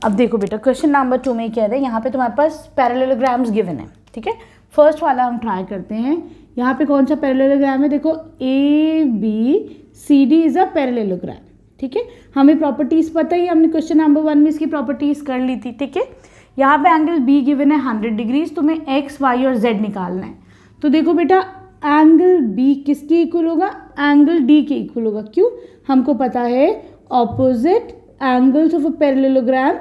अब देखो बेटा क्वेश्चन नंबर 2 में कह रहे हैं यहाँ पे तुम्हारे पास पैरेललोग्राम्स गिवन है, ठीक है। फर्स्ट वाला हम ट्राई करते हैं। यहाँ पे कौन सा पैरेललोग्राम है, देखो ABCD इज अ पैरेललोग्राम, ठीक है। हमें प्रॉपर्टीज पता ही, हमने क्वेश्चन नंबर 1 में इसकी प्रॉपर्टीज कर ली थी, ठीक है। यहाँ पे एंगल B गिवन है 100 डिग्रीज, तुम्हें X, Y और Z निकालना है। तो देखो बेटा एंगल B किसके इक्वल होगा, एंगल D के इक्वल होगा। क्यों, हमको पता है opposite angles of a parallelogram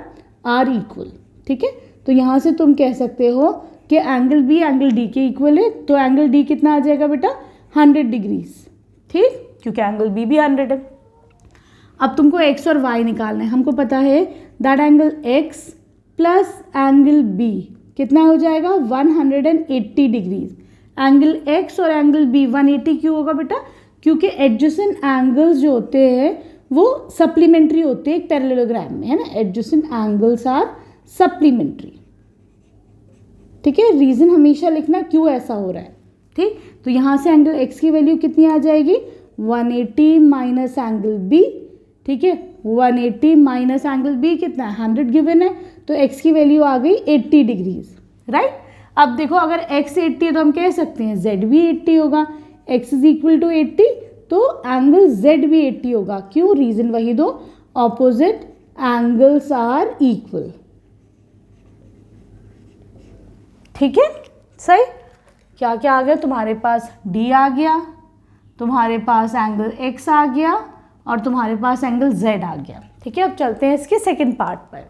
are equal, ठीक है। तो यहाँ से तुम कह सकते हो कि एंगल B एंगल D के इक्वल है, तो एंगल D कितना आ जाएगा बेटा 100 डिग्रीज, ठीक, क्योंकि एंगल B भी 100 है। अब तुमको X और Y निकालना है। हमको पता है that angle X plus angle B कितना हो जाएगा 180 डिग्रीज। एंगल X और एंगल B 180 क्यों होगा बेटा, क्योंकि एडजेसेंट एंगल्स जो होते हैं वो सप्लीमेंट्री होते हैं एक पैरेललोग्राम में, है ना। एडजेसेंट एंगल्स आर सप्लीमेंट्री, ठीक है। रीजन हमेशा लिखना क्यों ऐसा हो रहा है, ठीक। तो यहाँ से एंगल X की वैल्यू कितनी आ जाएगी 180 माइनस एंगल B, ठीक है। 180 माइनस एंगल B कितना है 100 गिवन है, तो X की वैल्यू आ गई 80 डिग्रीज, राइट। अब देखो अगर X 80 है तो हम कह सकते हैं Z भी 80 होगा। X इज इक्वल टू 80 तो एंगल Z भी 80 होगा। क्यों, रीजन वही दो, ऑपोजिट एंगल्स आर इक्वल, ठीक है। सही, क्या क्या आ गया तुम्हारे पास, D आ गया, तुम्हारे पास एंगल X आ गया और तुम्हारे पास एंगल Z आ गया, ठीक है। अब चलते हैं इसके सेकंड पार्ट पर।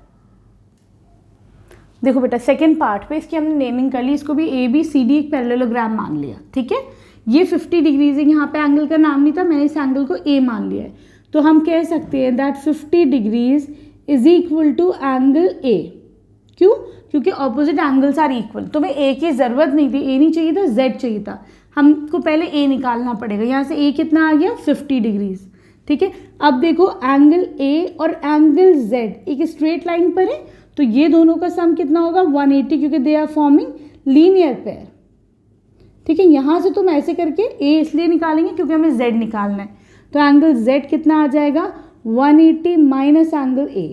देखो बेटा सेकंड पार्ट पे इसकी हमने नेमिंग कर ली, इसको भी ABCD एक पैरेललोग्राम मान लिया, ठीक है। ये 50 डिग्रीज है, यहाँ पे एंगल का नाम नहीं था, मैंने इस एंगल को A मान लिया है। तो हम कह सकते हैं that 50 degrees is equal to angle A। क्यों, क्योंकि ऑपोजिट एंगल्स आर इक्वल। तुम्हें A की ज़रूरत नहीं थी, A नहीं चाहिए था, Z चाहिए था। हमको पहले A निकालना पड़ेगा। यहाँ से A कितना आ गया 50 डिग्रीज, ठीक है। अब देखो एंगल A और एंगल Z एक स्ट्रेट लाइन पर है, तो ये दोनों का सम कितना होगा 180, क्योंकि they are forming linear pair, ठीक है। यहाँ से तुम ऐसे करके A इसलिए निकालेंगे क्योंकि हमें Z निकालना है। तो एंगल Z कितना आ जाएगा 180 माइनस एंगल A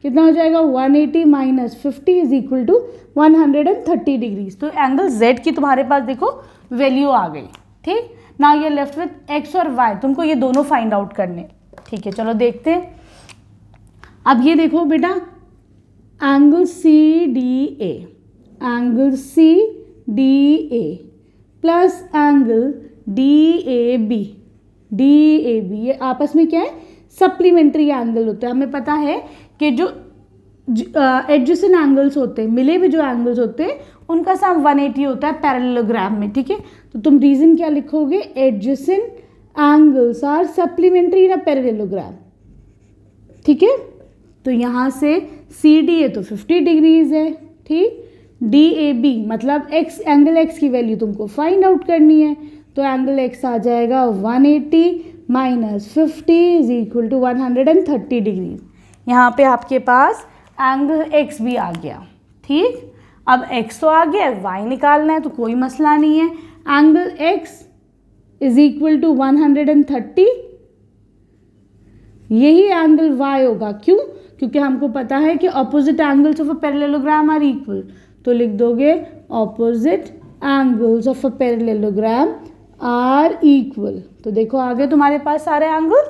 कितना हो जाएगा 180 minus 50 is equal to 130 degrees. तो एंगल Z की तुम्हारे पास देखो वैल्यू आ गई, ठीक। ना ये लेफ्ट विथ X और Y, तुमको ये दोनों फाइंड आउट करने, ठीक है। चलो देखते हैं। अब ये देखो बेटा angle CDA, angle CDA plus angle DAB, ये आपस में क्या है सप्लीमेंट्री एंगल होता है। हमें पता है कि जो एडजेसेंट एंगल्स होते हैं, मिले हुए जो एंगल्स होते हैं उनका सम 180 होता है पैरेललोग्राम में, ठीक है। तो तुम रीजन क्या लिखोगे, adjacent angles are supplementary in a parallelogram, ठीक है। तो यहाँ से CDA तो 50 डिग्रीज है, ठीक। DAB मतलब X, एंगल X की वैल्यू तुमको फाइंड आउट करनी है। तो एंगल X आ जाएगा 180 minus 50 is equal to 130 degrees. यहाँ पे आपके पास एंगल X भी आ गया, ठीक। अब X तो आ गया, Y निकालना है तो कोई मसला नहीं है। Angle X is equal to 130, यही एंगल Y होगा। क्यों, क्योंकि हमको पता है कि opposite angles of a parallelogram are equal. तो लिख दोगे opposite angles of a parallelogram are equal. तो देखो आ गए तुम्हारे पास सारे एंगल।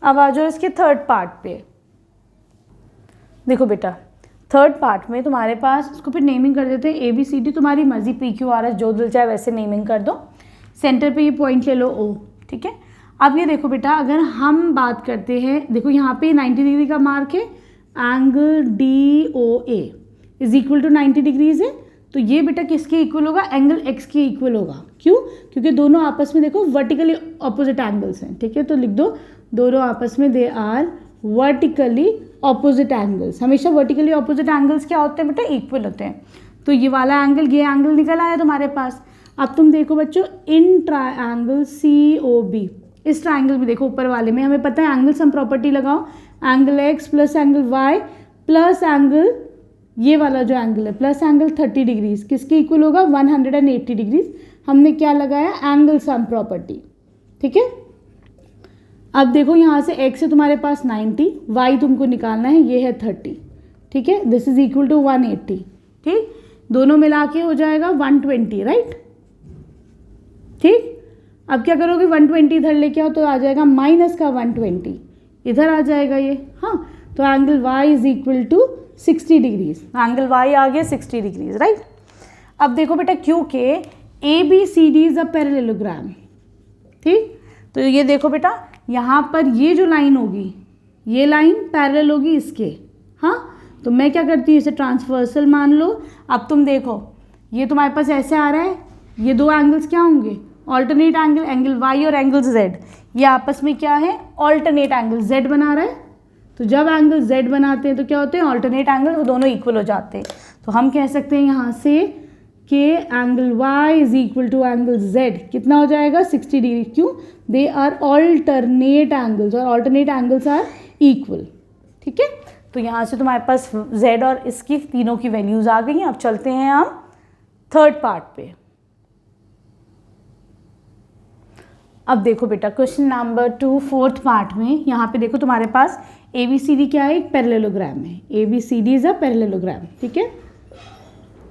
अब आ जाओ इसके थर्ड पार्ट पे। देखो बेटा थर्ड पार्ट में तुम्हारे पास, इसको फिर नेमिंग कर देते हैं ABCD, तुम्हारी मर्जी PQRS जो दिल चाहे वैसे नेमिंग कर दो। सेंटर पे ये पॉइंट ले लो O, ठीक है। अब ये देखो बेटा अगर हम बात करते हैं, देखो यहाँ पे 90 डिग्री का मार्क है, angle DOA is equal to 90 degrees है। तो ये बेटा किसके इक्वल होगा, एंगल X के इक्वल होगा। क्यों, क्योंकि दोनों आपस में देखो वर्टिकली ऑपोजिट एंगल्स हैं, ठीक है। तो लिख दो दोनों आपस में they are vertically opposite angles. हमेशा वर्टिकली ऑपोजिट एंगल्स क्या होते हैं बेटा, इक्वल होते हैं। तो ये वाला एंगल, ये एंगल निकल आया तुम्हारे पास। अब तुम देखो बच्चों इन ट्रायंगल COB, इस ट्रायंगल में देखो ऊपर वाले में हमें पता है एंगल सम प्रॉपर्टी लगाओ, angle X plus angle Y plus angle, ये वाला जो एंगल है प्लस एंगल 30 डिग्रीज किसके इक्वल होगा 180 डिग्रीज। हमने क्या लगाया, एंगल सम प्रॉपर्टी, ठीक है। अब देखो यहाँ से X है तुम्हारे पास 90, Y तुमको निकालना है, ये है 30, ठीक है, दिस इज इक्वल टू 180, ठीक, दोनों मिला के हो जाएगा 120, राइट। ठीक, अब क्या करोगे, 120 इधर लेके आओ तो आ जाएगा माइनस का 120, इधर आ जाएगा ये। हाँ, तो angle y is equal to 60 degrees, angle y आ गया 60 डिग्रीज, राइट। अब देखो बेटा, क्योंकि A B C D is a parallelogram, ठीक, तो ये देखो बेटा, यहाँ पर ये जो लाइन होगी, ये लाइन पैरेलल होगी इसके। हाँ, तो मैं क्या करती हूँ, इसे ट्रांसवर्सल मान लो। अब तुम देखो, ये तुम्हारे पास ऐसे आ रहा है, ये दो एंगल्स क्या होंगे, ऑल्टरनेट एंगल, एंगल y और एंगल z, ये आपस में क्या है, ऑल्टरनेट एंगल z बना रहा है। तो जब एंगल z बनाते हैं तो क्या होते हैं, ऑल्टरनेट एंगल, वो दोनों इक्वल हो जाते हैं। तो हम कह सकते हैं यहाँ से कि angle y is equal to angle z कितना हो जाएगा, 60 डिग्री। क्यों, दे आर ऑल्टरनेट एंगल्स और ऑल्टरनेट एंगल्स आर इक्वल। ठीक है, तो यहाँ से तुम्हारे पास z और इसकी तीनों की वैल्यूज आ गई हैं। अब चलते हैं हम थर्ड पार्ट पे। अब देखो बेटा, क्वेश्चन नंबर 2 फोर्थ पार्ट में यहाँ पे देखो तुम्हारे पास ए बी सी डी क्या है, एक पैरेललोग्राम है। A B C D is a parallelogram, ठीक है।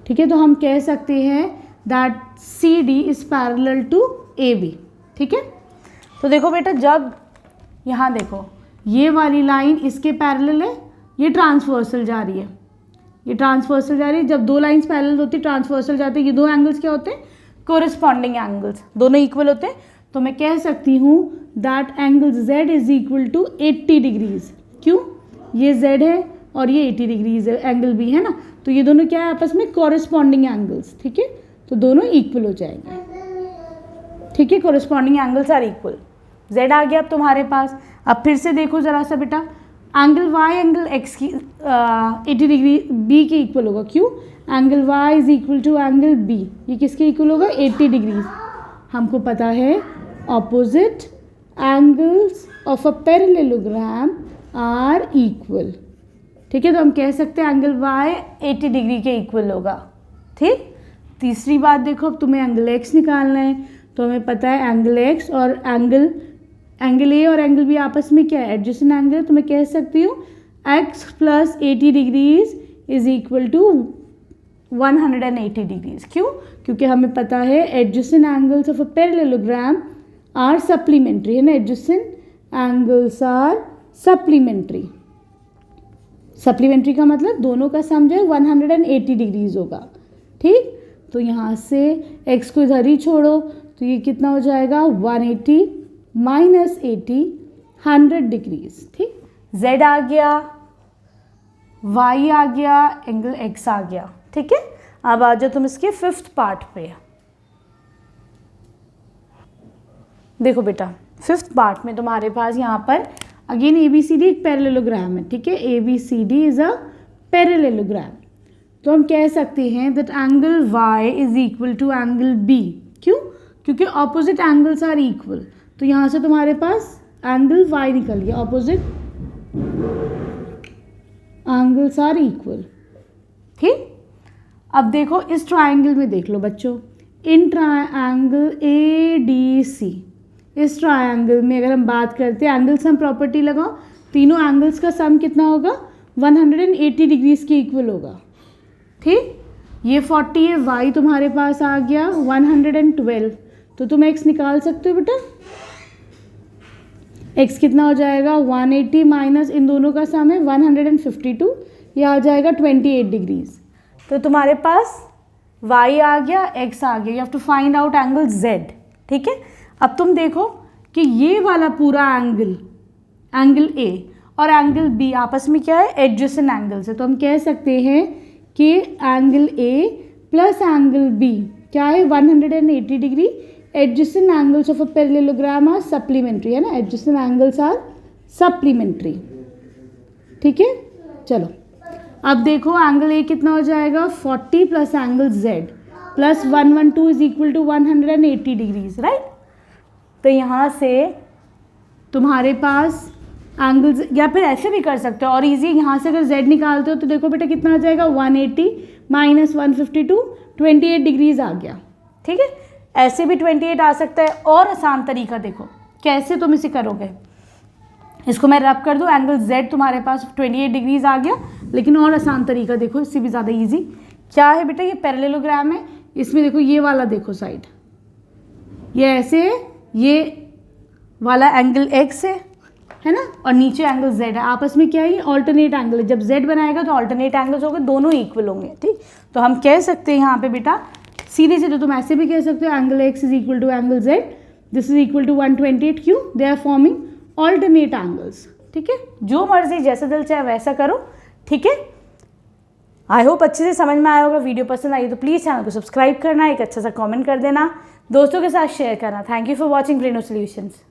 ठीक है, तो हम कह सकते हैं that C D is parallel to A B. ठीक है, तो देखो बेटा, जब यहाँ देखो ये वाली लाइन इसके पैरेलल है, ये ट्रांसवर्सल जा रही है, ये ट्रांसवर्सल जा रही है। जब दो लाइंस पैरेलल होती है, ट्रांसवर्सल जाती है, ये दो एंगल्स क्या होते हैं, कोरिस्पॉन्डिंग एंगल्स, दोनों इक्वल होते हैं। तो मैं कह सकती हूँ that angle z is equal to 80 degrees. क्यों, ये z है और ये 80 डिग्रीज है, एंगल b है ना, तो ये दोनों क्या है, आपस में कॉरेस्पॉन्डिंग एंगल्स। ठीक है, तो दोनों इक्वल हो जाएंगे। ठीक है, corresponding angles are equal. z आ गया अब तुम्हारे पास। अब फिर से देखो ज़रा सा बेटा, एंगल y एंगल x की 80 डिग्री b के इक्वल होगा। क्यों, angle y is equal to angle b, ये किसके इक्वल होगा, 80 डिग्रीज। हमको पता है opposite angles of a parallelogram are equal. ठीक है, तो हम कह सकते हैं एंगल y 80 डिग्री के इक्वल होगा। ठीक, तीसरी बात देखो, अब तुम्हें एंगल x निकालना है, तो हमें पता है एंगल x और एंगल a और एंगल b आपस में क्या है, एडजेसेंट एंगल। तो मैं कह सकती हूँ x plus 80 degrees is equal to 180 degrees. क्यों, क्योंकि हमें पता है adjacent angles of a parallelogram are supplementary, है ना, adjacent angles are supplementary. Supplementary का मतलब दोनों का सम जो है 180 डिग्रीज होगा। ठीक, तो यहाँ से x को इधर ही छोड़ो, तो ये कितना हो जाएगा, 180 माइनस 80, 100 डिग्रीज। ठीक, z आ गया, y आ गया, एंगल x आ गया। ठीक है, अब आ जाओ तुम इसके फिफ्थ पार्ट पे। देखो बेटा, फिफ्थ पार्ट में तुम्हारे पास यहाँ पर again A B C D एक पैरेललोग्राम है। ठीक है, A B C D is a parallelogram. तो हम कह सकते हैं that angle y is equal to angle b। क्यों, क्योंकि ऑपोजिट एंगल्स आर इक्वल। तो यहाँ से तुम्हारे पास एंगल y निकल गया, ऑपोजिट एंगल्स आर इक्वल। ठीक, अब देखो इस ट्राइंगल में देख लो बच्चों, in triangle A D C, इस ट्राइंगल में अगर हम बात करते हैं एंगल सम प्रॉपर्टी लगाओ, तीनों एंगल्स का सम कितना होगा, 180 डिग्रीज के इक्वल होगा। ठीक, ये 40 है, y तुम्हारे पास आ गया 112, तो तुम x निकाल सकते हो बेटा। x कितना हो जाएगा, 180 माइनस इन दोनों का सम है 152, ये आ जाएगा 28 डिग्रीज। तो तुम्हारे पास y आ गया, x आ गया, you have to find out angle z। ठीक है, अब तुम देखो कि ये वाला पूरा एंगल, एंगल a और एंगल b आपस में क्या है, एडजेसेंट एंगल्स है। तो हम कह सकते हैं कि angle a plus angle b क्या है, 180 degree. Adjacent angles of a parallelogram are supplementary, है ना, एडजेसेंट एंगल्स आर सप्लीमेंट्री। ठीक है, चलो अब देखो एंगल ए कितना हो जाएगा, 40 plus angle z plus 112 is equal to 180 degrees, right. तो यहाँ से तुम्हारे पास एंगल्स, या फिर ऐसे भी कर सकते हो और इजी, यहाँ से अगर z निकालते हो तो देखो बेटा कितना आ जाएगा, 180 माइनस 152, 28 डिग्रीज आ गया। ठीक है, ऐसे भी 28 आ सकता है। और आसान तरीका देखो कैसे तुम इसे करोगे, इसको मैं रब कर दूँ, एंगल Z तुम्हारे पास 28 डिग्रीज आ गया। लेकिन और आसान तरीका देखो, इससे भी ज़्यादा इजी क्या है बेटा, ये पैरेललोग्राम है, इसमें देखो ये वाला देखो साइड, ये ऐसे है, ये वाला एंगल X है ना, और नीचे एंगल Z है, आपस में क्या है, ये ऑल्टरनेट एंगल है। जब Z बनाएगा तो ऑल्टरनेट एंगल्स होंगे, दोनों इक्वल होंगे, ठीक। तो हम कह सकते हैं यहाँ पे बेटा सीधे सीधे तुम ऐसे भी कह सकते हो, angle X is equal to angle Z, this is equal to 128, क्यों, they are forming alternate angles, ठीक है। जो मर्जी जैसा दिल चाहे वैसा करो, ठीक है। आई होप अच्छे से समझ में आया होगा। वीडियो पसंद आई तो प्लीज़ चैनल को सब्सक्राइब करना, एक अच्छा सा कमेंट कर देना, दोस्तों के साथ शेयर करना। Thank you for watching Braino solutions.